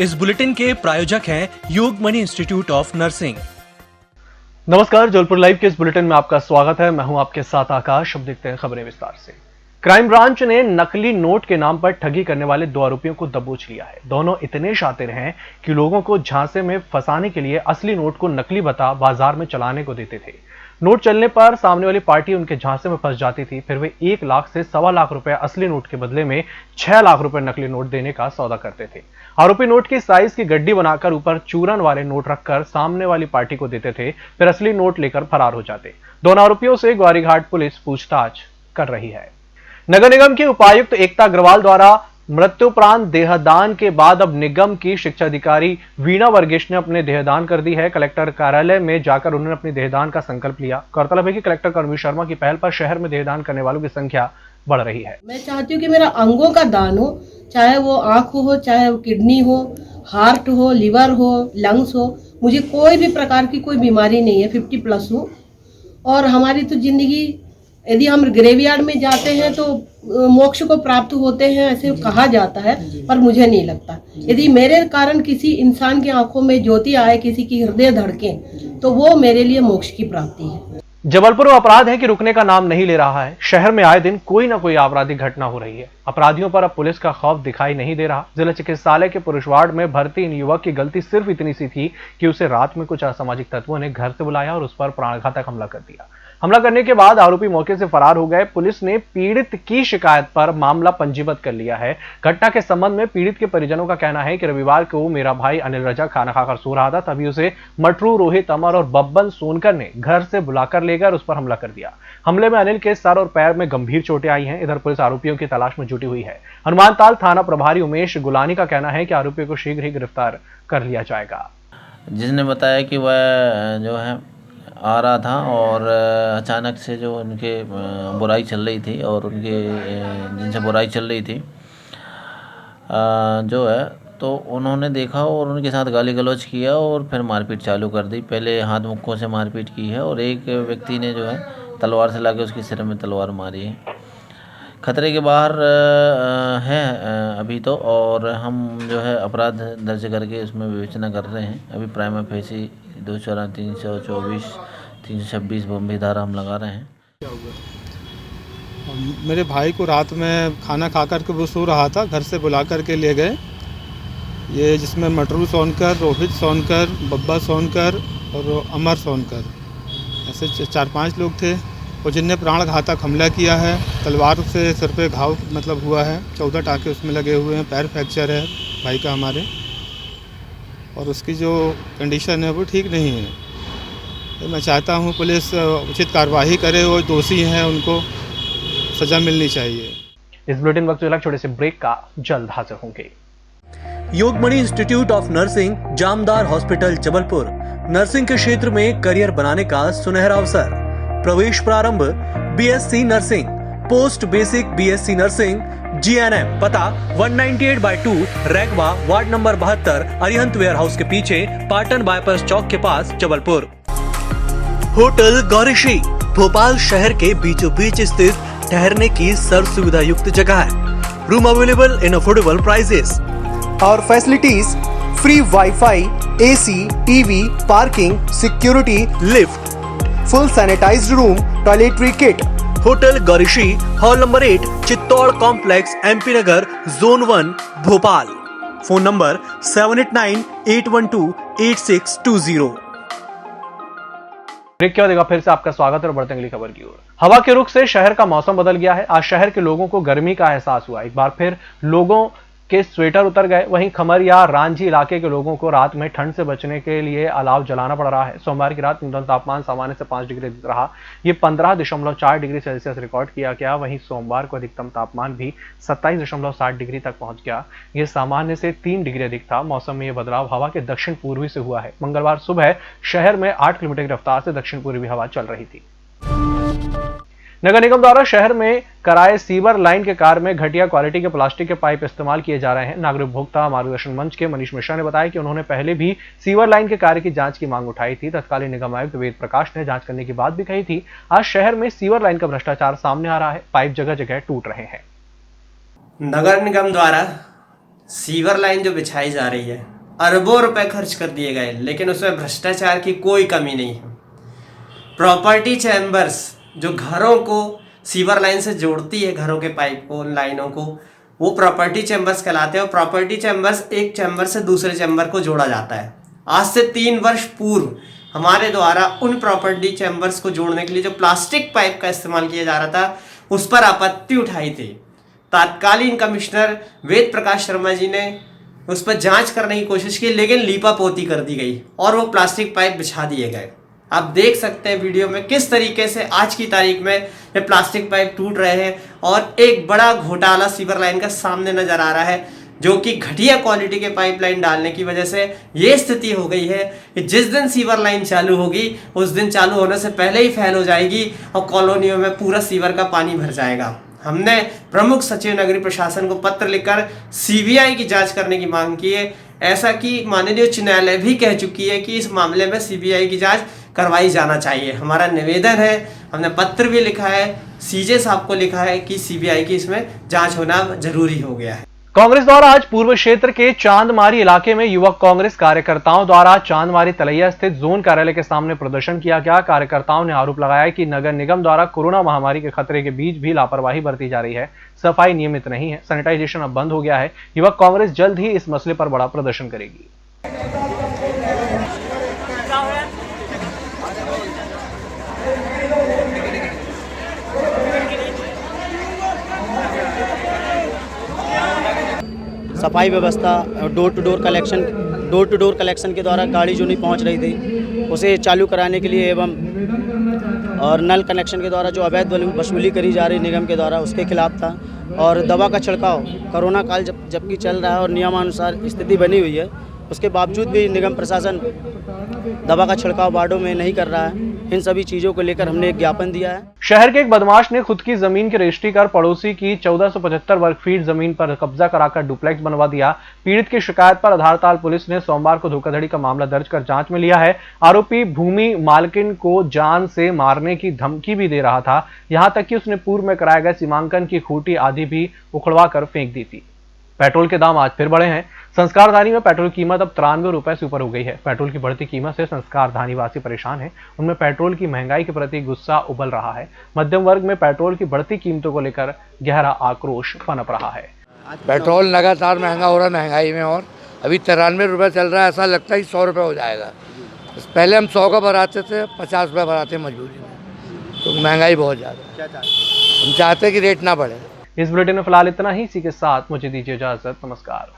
इस बुलेटिन के प्रायोजक हैं योगमणि इंस्टीट्यूट ऑफ नर्सिंग। नमस्कार, जबलपुर लाइव के इस बुलेटिन में आपका स्वागत है। मैं हूं आपके साथ आकाश। अब देखते हैं खबरें विस्तार से। क्राइम ब्रांच ने नकली नोट के नाम पर ठगी करने वाले 2 आरोपियों को दबोच लिया है। दोनों इतने शातिर हैं कि लोगों को झांसे में फंसाने के लिए असली नोट को नकली बता बाजार में चलाने को देते थे। नोट चलने पर सामने वाली पार्टी उनके झांसे में फंस जाती थी। फिर वे 1 लाख से 1.25 लाख रुपए असली नोट के बदले में 6 लाख रुपए नकली नोट देने का सौदा करते थे। आरोपी नोट की साइज की गड्डी बनाकर ऊपर चूरन वाले नोट रखकर सामने वाली पार्टी को देते थे, फिर असली नोट लेकर फरार हो जाते। दोनों आरोपियों से ग्वारीघाट पुलिस पूछताछ कर रही है। नगर निगम के उपायुक्त एकता अग्रवाल द्वारा मृत्युपरांत देहदान के बाद अब निगम की शिक्षा अधिकारी वीणा वर्गीस ने अपने देहदान कर दी है। कलेक्टर कार्यालय में जाकर उन्होंने अपने देहदान का संकल्प लिया। गौरतलब है कि कलेक्टर कर्मवीर शर्मा की पहल पर शहर में देहदान करने वालों की संख्या बढ़ रही है। मैं चाहती हूँ कि मेरा अंगों का दान हो, चाहे वो आंख हो, चाहे वो किडनी हो, हार्ट हो, लिवर हो, लंग्स हो। मुझे कोई भी प्रकार की कोई बीमारी नहीं है, 50+ हूँ। और हमारी तो जिंदगी, यदि हम ग्रेवयार्ड में जाते हैं तो मोक्ष को प्राप्त होते हैं, ऐसे कहा जाता है, पर मुझे नहीं लगता। यदि मेरे कारण किसी इंसान की आंखों में ज्योति आए, किसी की हृदय धड़के, तो वो मेरे लिए मोक्ष की प्राप्ति है। जबलपुर में अपराध है कि रुकने का नाम नहीं ले रहा है। शहर में आए दिन कोई ना कोई आपराधिक घटना हो रही है। अपराधियों पर अब पुलिस का खौफ दिखाई नहीं दे रहा। जिला चिकित्सालय के पुरुष वार्ड में भर्ती इन युवक की गलती सिर्फ इतनी सी थी कि उसे रात में कुछ असामाजिक तत्वों ने घर से बुलाया और उस पर प्राणघातक हमला कर दिया। हमला करने के बाद आरोपी मौके से फरार हो गए। पुलिस ने पीड़ित की शिकायत पर मामला पंजीबद्ध कर लिया है। घटना के संबंध में पीड़ित के परिजनों का कहना है कि रविवार को मेरा भाई अनिल रजा खाना खाकर सो रहा था, तभी उसे मटरू, रोहित, अमर और बब्बन सोनकर ने घर से बुलाकर ले गए और उस पर हमला कर दिया। हमले में अनिल के सर और पैर में गंभीर चोटें आई हैं। इधर पुलिस आरोपियों की तलाश में जुटी हुई है। हनुमानताल थाना प्रभारी उमेश गुलानी का कहना है कि आरोपियों को शीघ्र ही गिरफ्तार कर लिया जाएगा। जिसने बताया कि वह जो है आ रहा था और अचानक से जो उनके बुराई चल रही थी और उनके जिनसे बुराई चल रही थी जो है, तो उन्होंने देखा और उनके साथ गाली गलौज किया और फिर मारपीट चालू कर दी। पहले हाथ मुक्कों से मारपीट की है और एक व्यक्ति ने जो है तलवार से लाके उसके सिर में तलवार मारी है। खतरे के बाहर है अभी तो, और हम जो है अपराध दर्ज करके उसमें विवेचना कर रहे हैं। अभी प्राइमा फेसी 224, 324, 326 बम्बई धारा हम लगा रहे हैं। मेरे भाई को रात में खाना खा कर के वो सो रहा था, घर से बुला कर के ले गए। ये जिसमें मटरू सोनकर, रोहित सोनकर, बब्बा सोनकर और अमर सोनकर, ऐसे 4-5 लोग थे और जिनने प्राणघातक हमला किया है। तलवार से सिर पे घाव मतलब हुआ है, 14 टाँके उसमें लगे हुए हैं। पैर फ्रैक्चर है भाई का हमारे, और उसकी जो कंडीशन है वो ठीक नहीं है। तो मैं चाहता हूँ पुलिस उचित कार्रवाई करे और दोषी हैं उनको सजा मिलनी चाहिए। इस बुलेटिन वक्त एक छोटे से ब्रेक का जल्द हाजिर होंगे। Yogmani institute of nursing, Jamdar hospital, Jabalpur. Nursing के क्षेत्र में करियर बनाने का सुनहरा अवसर। प्रवेश प्रारंभ BSc nursing, post basic BSc nursing, GNM. पता 198/2 Raigwa, ward number 72, Arihant warehouse के पीछे, पाटन बाईपास चौक के पास, जबलपुर। होटल गौरीश्री, भोपाल शहर के बीचों बीच स्थित ठहरने की सर्व सुविधा युक्त जगह है। Room available in affordable prices और facilities free WiFi, AC, TV, parking, security, lift, full sanitized room, toiletry kit. Hotel Gaurishree, hall number 8, Chittor complex, MP Nagar, zone 1, Bhopal. Phone number 7898128620। Break के बाद एक बार फिर से आपका स्वागत है और बढ़ते हैं अगली खबर की ओर। हवा के रुख से शहर का मौसम बदल गया है। आज शहर के लोगों को गर्मी का एहसास हुआ। एक बार फिर लोगों के स्वेटर उतर गए। वहीं खमरिया, रांझी इलाके के लोगों को रात में ठंड से बचने के लिए अलाव जलाना पड़ रहा है। सोमवार की रात न्यूनतम तापमान सामान्य से 5 डिग्री अधिक रहा। ये 15.4 डिग्री सेल्सियस रिकॉर्ड किया गया। वहीं सोमवार को अधिकतम तापमान भी 27.7 डिग्री तक पहुंच गया। ये सामान्य से 3 डिग्री अधिक था। मौसम में यह बदलाव हवा के दक्षिण पूर्वी से हुआ है। मंगलवार सुबह शहर में 8 किलोमीटर की रफ्तार से दक्षिण पूर्वी हवा चल रही थी। नगर निगम द्वारा शहर में कराए सीवर लाइन के कार्य में घटिया क्वालिटी के प्लास्टिक के पाइप इस्तेमाल किए जा रहे हैं। नागरिक उपभोक्ता मार्गदर्शन मंच के मनीष मिश्रा ने बताया कि उन्होंने पहले भी सीवर लाइन के कार्य की जांच की मांग उठाई थी। तत्कालीन निगम आयुक्त वेद प्रकाश ने जांच करने की बात भी कही थी। आज शहर में सीवर लाइन का भ्रष्टाचार सामने आ रहा है। पाइप जगह जगह टूट रहे हैं। नगर निगम द्वारा सीवर लाइन जो बिछाई जा रही है, अरबों रुपए खर्च कर दिए गए, लेकिन उसमें भ्रष्टाचार की कोई कमी नहीं है। प्रॉपर्टी चैम्बर्स जो घरों को सीवर लाइन से जोड़ती है, घरों के पाइप को, लाइनों को, वो प्रॉपर्टी चैम्बर्स कहलाते हैं। और प्रॉपर्टी चैम्बर्स एक चैम्बर से दूसरे चैम्बर को जोड़ा जाता है। आज से 3 वर्ष पूर्व हमारे द्वारा उन प्रॉपर्टी चैम्बर्स को जोड़ने के लिए जो प्लास्टिक पाइप का इस्तेमाल किया जा रहा था, उस पर आपत्ति उठाई थी। तत्कालीन कमिश्नर वेद प्रकाश शर्मा जी ने उस पर जांच करने की कोशिश की, लेकिन लीपापोती कर दी गई और वो प्लास्टिक पाइप बिछा दिए गए। आप देख सकते हैं वीडियो में किस तरीके से आज की तारीख में ये प्लास्टिक पाइप टूट रहे हैं और एक बड़ा घोटाला सीवर लाइन का सामने नजर आ रहा है, जो कि घटिया क्वालिटी के पाइपलाइन डालने की वजह से ये स्थिति हो गई है कि जिस दिन सीवर लाइन चालू होगी उस दिन चालू होने से पहले ही फैल हो जाएगी और कॉलोनियों में पूरा सीवर का पानी भर जाएगा। हमने प्रमुख सचिव नगरीय प्रशासन को पत्र लिखकर सीबीआई की जांच करने की मांग की है। ऐसा कि माननीय उच्च न्यायालय भी कह चुकी है कि इस मामले में सीबीआई की जांच करवाई जाना चाहिए। हमारा निवेदन है, हमने पत्र भी लिखा है, सीजे साहब को लिखा है कि सीबीआई की इसमें जांच होना जरूरी हो गया है। कांग्रेस द्वारा आज पूर्व क्षेत्र के चांदमारी इलाके में युवक कांग्रेस कार्यकर्ताओं द्वारा चांदमारी तलैया स्थित जोन कार्यालय के सामने प्रदर्शन किया गया। कार्यकर्ताओं ने आरोप लगाया कि नगर निगम द्वारा कोरोना महामारी के खतरे के बीच भी लापरवाही बरती जा रही है, सफाई नियमित नहीं है, सैनिटाइजेशन अब बंद हो गया है। युवक कांग्रेस जल्द ही इस मसले पर बड़ा प्रदर्शन करेगी। सफाई व्यवस्था, डोर टू डोर कलेक्शन के द्वारा गाड़ी जो नहीं पहुंच रही थी उसे चालू कराने के लिए एवं और नल कनेक्शन के द्वारा जो अवैध वसूली करी जा रही निगम के द्वारा उसके खिलाफ था। और दवा का छिड़काव कोरोना काल जबकि चल रहा है और नियमानुसार स्थिति बनी हुई है, उसके बावजूद भी निगम प्रशासन दवा का छिड़काव वार्डों में नहीं कर रहा है। इन सभी चीजों को लेकर हमने एक ज्ञापन दिया है। शहर के एक बदमाश ने खुद की जमीन की रजिस्ट्री कर पड़ोसी की 1475 वर्ग फीट जमीन पर कब्जा कराकर डुप्लेक्स बनवा दिया। पीड़ित की शिकायत पर आधारताल पुलिस ने सोमवार को धोखाधड़ी का मामला दर्ज कर जांच में लिया है। आरोपी भूमि मालकिन को जान से मारने की धमकी भी दे रहा था, यहां तक कि उसने पूर्व में कराए गए सीमांकन की खूंटी आदि भी उखड़वा कर फेंक दी थी। पेट्रोल के दाम आज फिर बढ़े हैं। संस्कारधानी में पेट्रोल कीमत अब 93 रुपए से ऊपर हो गई है। पेट्रोल की बढ़ती कीमत से संस्कारधानी वासी परेशान है। उनमें पेट्रोल की महंगाई के प्रति गुस्सा उबल रहा है। मध्यम वर्ग में पेट्रोल की बढ़ती कीमतों को लेकर गहरा आक्रोश पनप रहा है। पेट्रोल लगातार महंगा हो रहा है महंगाई में, और अभी 93 रुपये चल रहा है। ऐसा लगता है 100 रुपये हो जाएगा। पहले हम 100 का भराते थे, 50 रुपये भराते हैं मजबूरी में, तो महंगाई बहुत ज़्यादा है। हम चाहते हैं कि रेट ना बढ़े। इस बुलेटिन में फिलहाल इतना ही। इसी के साथ मुझे दीजिए इजाजत। नमस्कार।